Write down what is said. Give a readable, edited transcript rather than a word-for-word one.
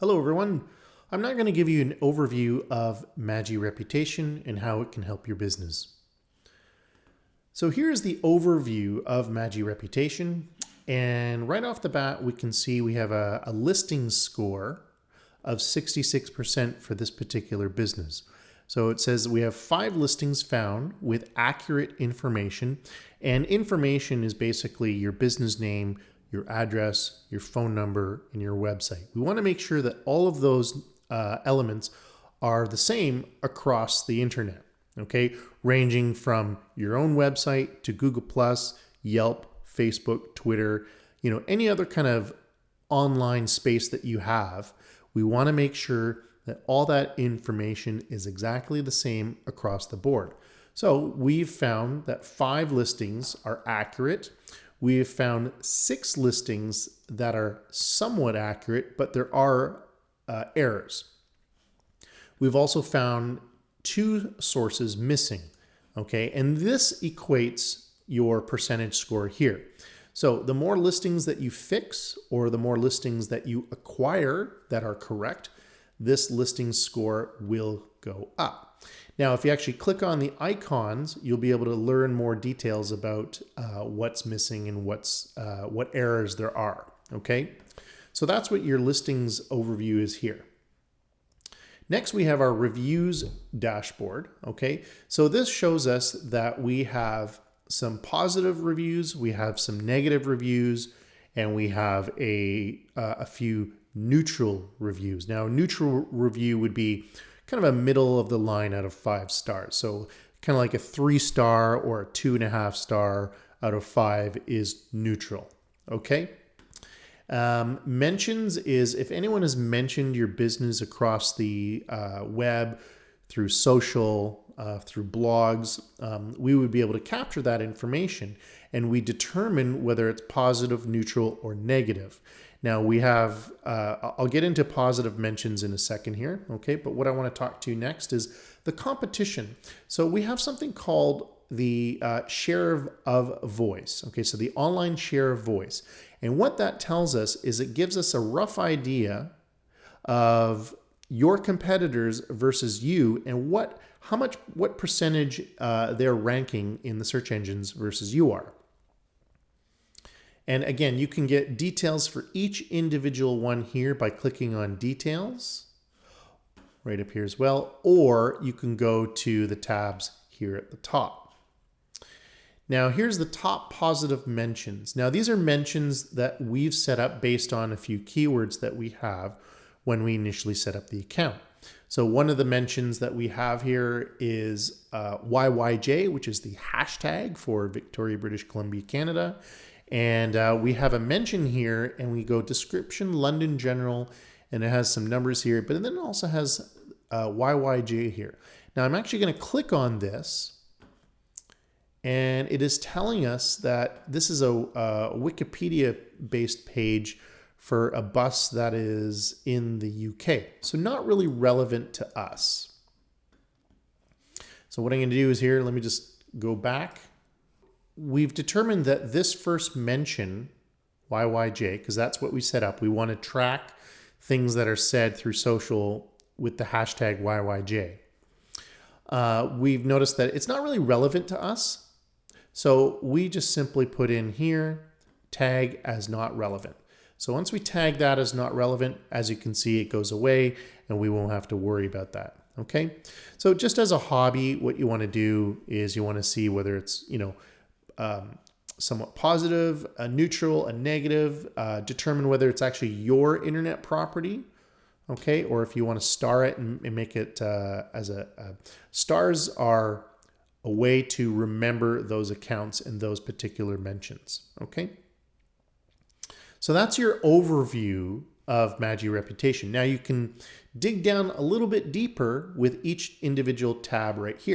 Hello everyone. I'm now going to give you an overview of Magi Reputation and how it can help your business. So here's the overview of Magi Reputation, and right off the bat we can see we have a listing score of 66% for this particular business. So it says we have 5 listings found with accurate information, and information is basically your business name, your address, your phone number, and your website. We want to make sure that all of those elements are the same across the internet, okay? Ranging from your own website to Google+, Yelp, Facebook, Twitter, any other kind of online space that you have. We want to make sure that all that information is exactly the same across the board. So we've found that 5 listings are accurate. We have found 6 listings that are somewhat accurate, but there are errors. We've also found 2 sources missing, okay? And this equates your percentage score here. So the more listings that you fix or the more listings that you acquire that are correct, this listing score will go up. Now, if you actually click on the icons, you'll be able to learn more details about what's missing and what errors there are, okay? So that's what your listings overview is here. Next, we have our reviews dashboard, okay? So this shows us that we have some positive reviews, we have some negative reviews, and we have a few neutral reviews. Now, neutral review would be kind of a middle of the line out of 5 stars. So kind of like a 3-star or a 2.5 star out of 5 is neutral, okay? Mentions is if anyone has mentioned your business across the web, through social, through blogs, we would be able to capture that information and we determine whether it's positive, neutral, or negative. Now we have, I'll get into positive mentions in a second here, okay? But what I want to talk to you next is the competition. So we have something called the share of voice, okay? So the online share of voice. And what that tells us is it gives us a rough idea of your competitors versus you and what percentage they're ranking in the search engines versus you are. And again, you can get details for each individual one here by clicking on details right up here as well, or you can go to the tabs here at the top. Now here's the top positive mentions. Now these are mentions that we've set up based on a few keywords that we have when we initially set up the account. So one of the mentions that we have here is YYJ, which is the hashtag for Victoria, British Columbia, Canada. And we have a mention here and we go description, London General, and it has some numbers here, but then it also has YYJ here. Now I'm actually going to click on this and it is telling us that this is a Wikipedia-based page for a bus that is in the UK. So not really relevant to us. So what I'm going to do is here, let me just go back. We've determined that this first mention, YYJ, because that's what we set up. We want to track things that are said through social with the hashtag YYJ. We've noticed that it's not really relevant to us. So we just simply put in here, tag as not relevant. So once we tag that as not relevant, as you can see, it goes away and we won't have to worry about that. Okay. So just as a hobby, what you want to do is you want to see whether it's, somewhat positive, a neutral, a negative, determine whether it's actually your internet property, okay, or if you want to star it and make it as stars are a way to remember those accounts and those particular mentions, okay? So that's your overview of Magi Reputation. Now you can dig down a little bit deeper with each individual tab right here.